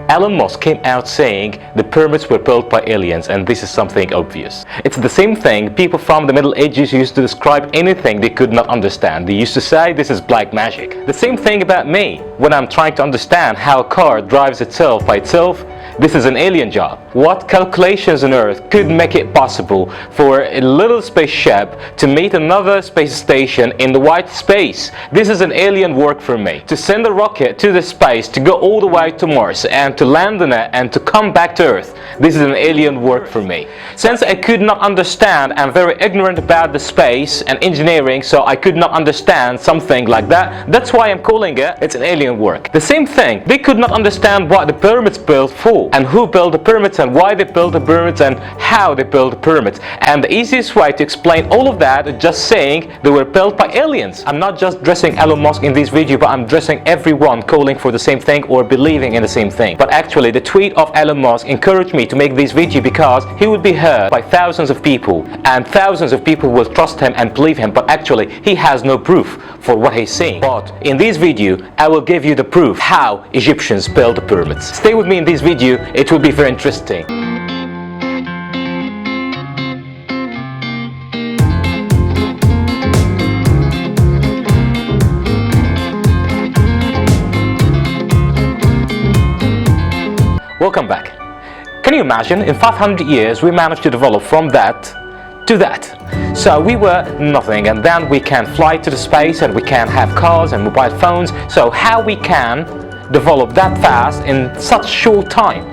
Elon Musk came out saying the pyramids were built by aliens, and this is something obvious. It's the same thing people from the Middle Ages used to describe anything they could not understand. They used to say this is black magic. The same thing about me. When I'm trying to understand how a car drives itself by itself, this is an alien job. What calculations on Earth could make it possible for a little spaceship to meet another space station in the white space? This is an alien work for me. To send a rocket to the space, to go all the way to Mars and to land on it and to come back to Earth, this is an alien work for me. Since I could not understand, I'm very ignorant about the space and engineering, so I could not understand something like that. That's why I'm calling it's an alien work. The same thing, they could not understand what the pyramids built for, and who built the pyramids, and why they built the pyramids, and how they built the pyramids. And the easiest way to explain all of that is just saying they were built by aliens. I'm not just dressing Elon Musk in this video, but I'm dressing everyone calling for the same thing or believing in the same thing. But actually, the tweet of Elon Musk encouraged me to make this video because he would be heard by thousands of people, and thousands of people will trust him and believe him, but actually he has no proof for what he's saying. But in this video, I will give you the proof how Egyptians built the pyramids. Stay with me in this video, it will be very interesting. Welcome back. Can you imagine, in 500 years we managed to develop from that to that. So we were nothing, and then we can fly to the space, and we can have cars and mobile phones. So how we can develop that fast in such short time?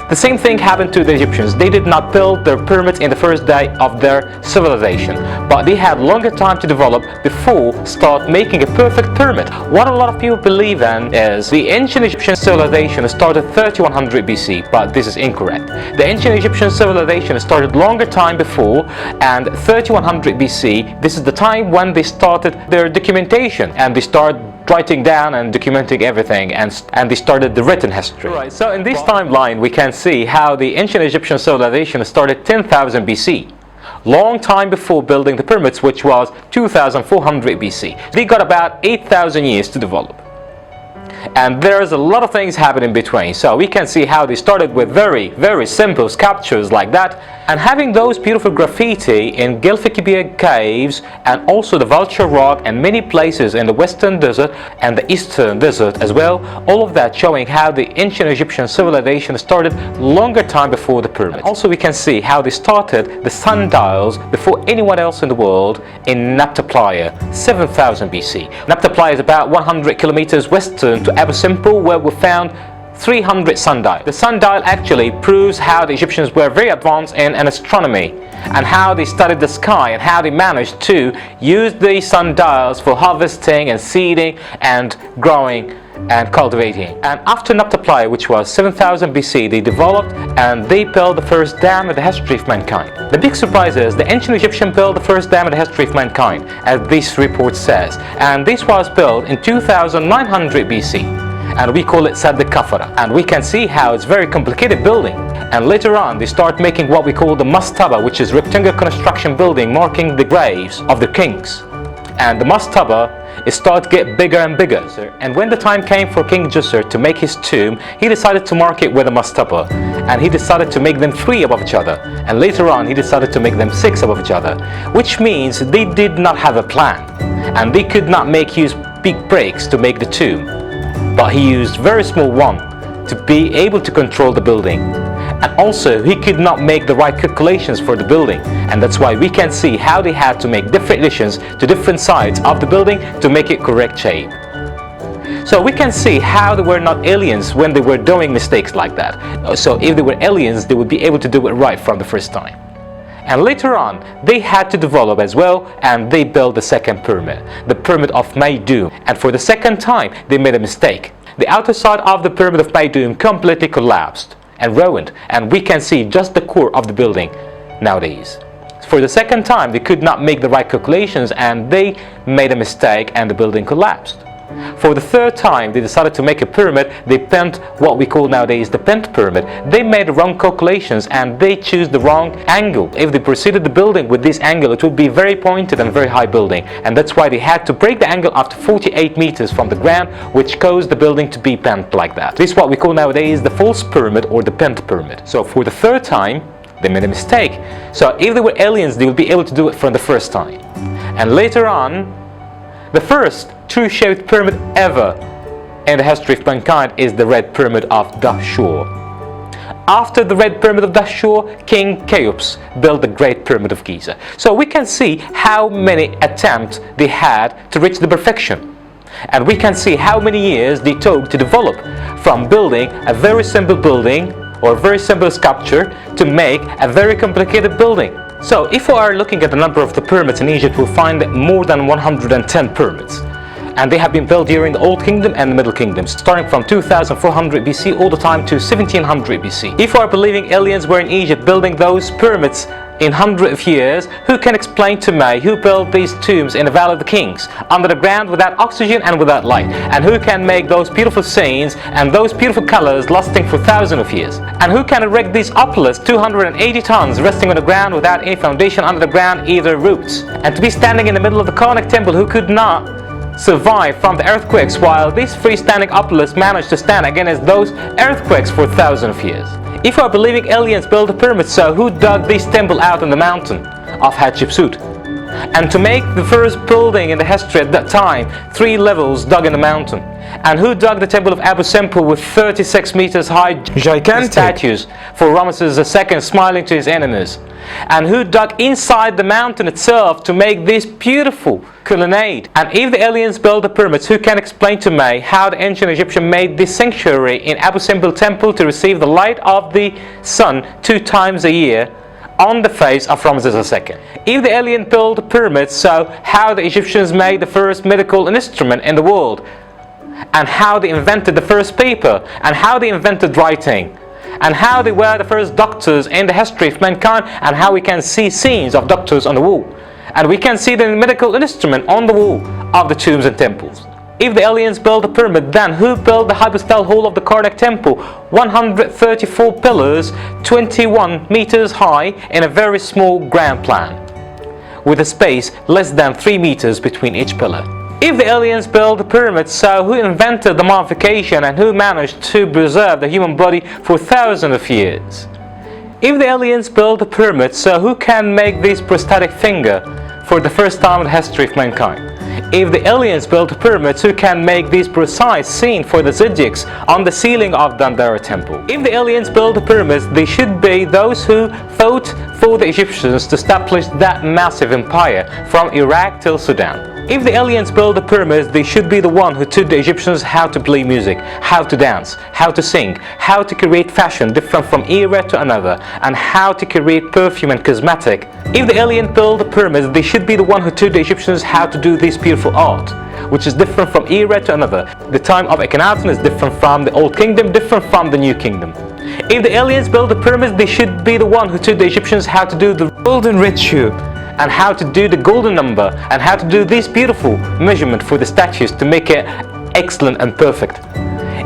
The same thing happened to the Egyptians. They did not build their pyramids in the first day of their civilization, but they had longer time to develop before start making a perfect pyramid. What a lot of people believe in is the ancient Egyptian civilization started 3100 BC, but this is incorrect. The ancient Egyptian civilization started longer time before, and 3100 BC, this is the time when they started their documentation, and they started writing down and documenting everything, and they started the written history. Right, so in this timeline we can see how the ancient Egyptian civilization started 10,000 BC. Long time before building the pyramids, which was 2400 BC. They got about 8,000 years to develop. And there's a lot of things happening in between. So we can see how they started with very, very simple sculptures like that, and having those beautiful graffiti in Gilfakibia caves, and also the Vulture Rock, and many places in the Western Desert and the Eastern Desert as well. All of that showing how the ancient Egyptian civilization started longer time before the pyramids. Also we can see how they started the sundials before anyone else in the world in Nabta Playa, 7000 BC. Nabta Playa is about 100 kilometers western to Abu Simbel, where we found 300 sundials. The sundial actually proves how the Egyptians were very advanced in astronomy, and how they studied the sky, and how they managed to use the sundials for harvesting and seeding and growing and cultivating. And after Nabta Playa, which was 7000 BC, they developed and they built the first dam in the history of mankind. The big surprise is the ancient Egyptian built the first dam in the history of mankind, as this report says, and this was built in 2900 BC. And we call it Sad al-Kafara, and we can see how it's very complicated building. And later on they start making what we call the mastaba, which is rectangular construction building marking the graves of the kings. And the mastaba start to get bigger and bigger. And when the time came for King Djeser to make his tomb, he decided to mark it with a mastaba, and he decided to make them 3 above each other, and later on he decided to make them 6 above each other, which means they did not have a plan, and they could not use big bricks to make the tomb. But he used very small one to be able to control the building, and also he could not make the right calculations for the building, and that's why we can see how they had to make different additions to different sides of the building to make it correct shape. So we can see how they were not aliens when they were doing mistakes like that. So if they were aliens, they would be able to do it right from the first time. And later on they had to develop as well, and they built the second pyramid, the pyramid of Meidum. And for the second time they made a mistake. The outer side of the pyramid of Meidum completely collapsed and ruined, and we can see just the core of the building nowadays. For the second time they could not make the right calculations, and they made a mistake and the building collapsed. For the third time they decided to make a pyramid. They bent what we call nowadays the bent pyramid. They made wrong calculations and they chose the wrong angle. If they proceeded the building with this angle, it would be very pointed and very high building, and that's why they had to break the angle after 48 meters from the ground, which caused the building to be bent like that. This is what we call nowadays the false pyramid or the bent pyramid. So for the third time they made a mistake. So if they were aliens, they would be able to do it from the first time. And later on, the first true shaped pyramid ever in the history of mankind is the Red Pyramid of Dahshur. After the Red Pyramid of Dahshur, King Cheops built the Great Pyramid of Giza. So we can see how many attempts they had to reach the perfection. And we can see how many years they took to develop from building a very simple building or a very simple sculpture to make a very complicated building. So if we are looking at the number of the pyramids in Egypt, we'll find more than 110 pyramids. And they have been built during the Old Kingdom and the Middle Kingdom, starting from 2400 BC all the time to 1700 BC. If we are believing aliens were in Egypt building those pyramids in hundreds of years, who can explain to me who built these tombs in the Valley of the Kings, under the ground without oxygen and without light? And who can make those beautiful scenes and those beautiful colors lasting for thousands of years? And who can erect these obelisks 280 tons resting on the ground without any foundation under the ground, either roots? And to be standing in the middle of the Karnak temple, who could not survive from the earthquakes, while these freestanding obelisks managed to stand against those earthquakes for thousands of years? If we are believing aliens built the pyramids, so who dug this temple out in the mountain of Hatshepsut? And to make the first building in the history at that time, 3 levels dug in the mountain. And who dug the temple of Abu Simbel with 36 meters high gigantic statues for Ramesses II smiling to his enemies? And who dug inside the mountain itself to make this beautiful colonnade? And if the aliens built the pyramids, who can explain to me how the ancient Egyptians made this sanctuary in Abu Simbel temple to receive the light of the sun 2 times a year on the face of Ramesses II? If the alien built the pyramids, so how the Egyptians made the first medical instrument in the world, and how they invented the first paper, and how they invented writing, and how they were the first doctors in the history of mankind, and how we can see scenes of doctors on the wall, and we can see the medical instrument on the wall of the tombs and temples. If the aliens built the pyramid, then who built the hypostyle hall of the Karnak temple? 134 pillars, 21 meters high in a very small ground plan, with a space less than 3 meters between each pillar. If the aliens built the pyramids, so who invented the mummification and who managed to preserve the human body for thousands of years? If the aliens built the pyramids, so who can make this prosthetic finger for the first time in the history of mankind? If the aliens built the pyramids, who can make this precise scene for the zodiacs on the ceiling of Dendera temple? If the aliens built the pyramids, they should be those who fought for the Egyptians to establish that massive empire from Iraq till Sudan. If the aliens built the pyramids, they should be the one who taught the Egyptians how to play music, how to dance, how to sing, how to create fashion different from era to another, and how to create perfume and cosmetic. If the alien built the pyramids, they should be the one who taught the Egyptians how to do this beautiful art, which is different from era to another. The time of Akhenaten is different from the Old Kingdom, different from the New Kingdom. If the aliens built the pyramids, they should be the one who taught the Egyptians how to do the golden ritual, and how to do the golden number, and how to do this beautiful measurement for the statues to make it excellent and perfect.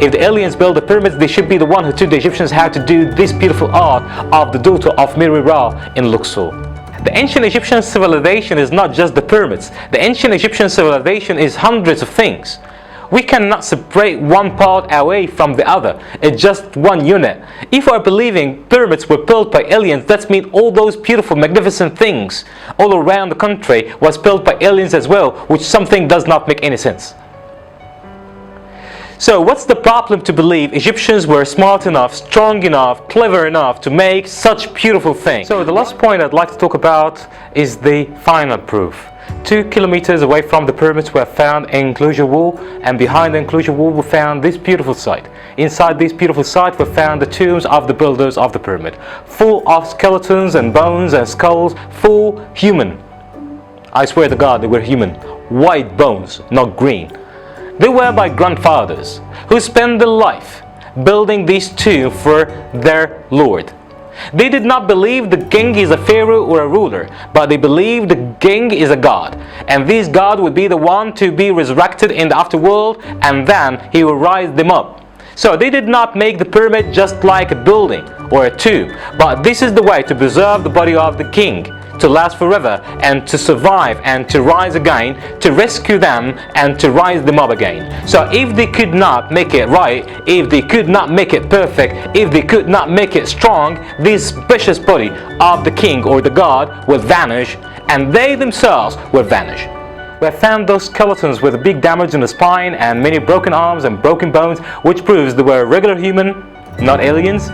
If the aliens built the pyramids, they should be the one who taught the Egyptians how to do this beautiful art of the daughter of Miri Ra in Luxor. The ancient Egyptian civilization is not just the pyramids. The ancient Egyptian civilization is hundreds of things. We cannot separate one part away from the other. It's just one unit. If we are believing pyramids were built by aliens, that means all those beautiful, magnificent things all around the country was built by aliens as well, which something does not make any sense. So what's the problem to believe Egyptians were smart enough, strong enough, clever enough to make such beautiful things? So the last point I'd like to talk about is the final proof. 2 kilometers away from the pyramids we have found an enclosure wall, and behind the enclosure wall we found this beautiful site. Inside this beautiful site we found the tombs of the builders of the pyramid, full of skeletons and bones and skulls, full human. I swear to God, they were human. White bones, not green. They were my grandfathers who spent their life building these tombs for their Lord. They did not believe the king is a pharaoh or a ruler, but they believed the king is a god, and this god would be the one to be resurrected in the afterworld, and then he will rise them up. So they did not make the pyramid just like a building or a tomb, but this is the way to preserve the body of the king, to last forever and to survive and to rise again, to rescue them and to rise them up again. So if they could not make it right, if they could not make it perfect, if they could not make it strong, this precious body of the king or the god will vanish, and they themselves will vanish. We have found those skeletons with a big damage in the spine and many broken arms and broken bones, which proves they were regular human, not aliens.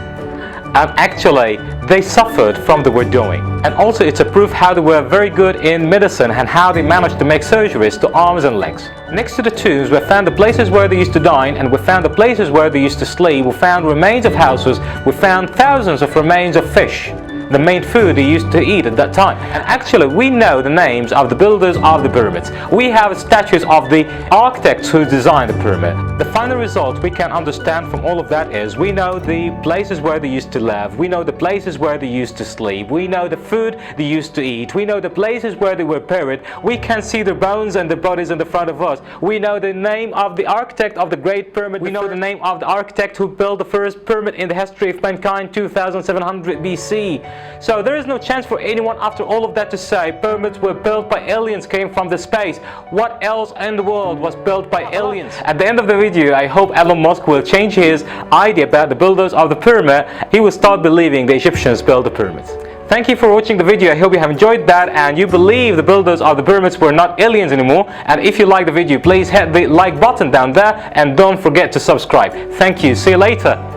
And actually, they suffered from the were doing. And also it's a proof how they were very good in medicine and how they managed to make surgeries to arms and legs. Next to the tombs, we found the places where they used to dine, and we found the places where they used to sleep. We found remains of houses. We found thousands of remains of fish, the main food they used to eat at that time. And actually, we know the names of the builders of the pyramids. We have statues of the architects who designed the pyramid. The final result we can understand from all of that is we know the places where they used to live, we know the places where they used to sleep, we know the food they used to eat, we know the places where they were buried, we can see their bones and their bodies in the front of us, we know the name of the architect of the Great Pyramid, we know the name of the architect who built the first pyramid in the history of mankind, 2700 BC. So there is no chance for anyone after all of that to say pyramids were built by aliens, came from the space. What else in the world was built by aliens? At the end of the video, I hope Elon Musk will change his idea about the builders of the pyramid. He will start believing the Egyptians built the pyramids. Thank you for watching the video. I hope you have enjoyed that and you believe the builders of the pyramids were not aliens anymore. And if you like the video, please hit the like button down there and don't forget to subscribe. Thank you. See you later.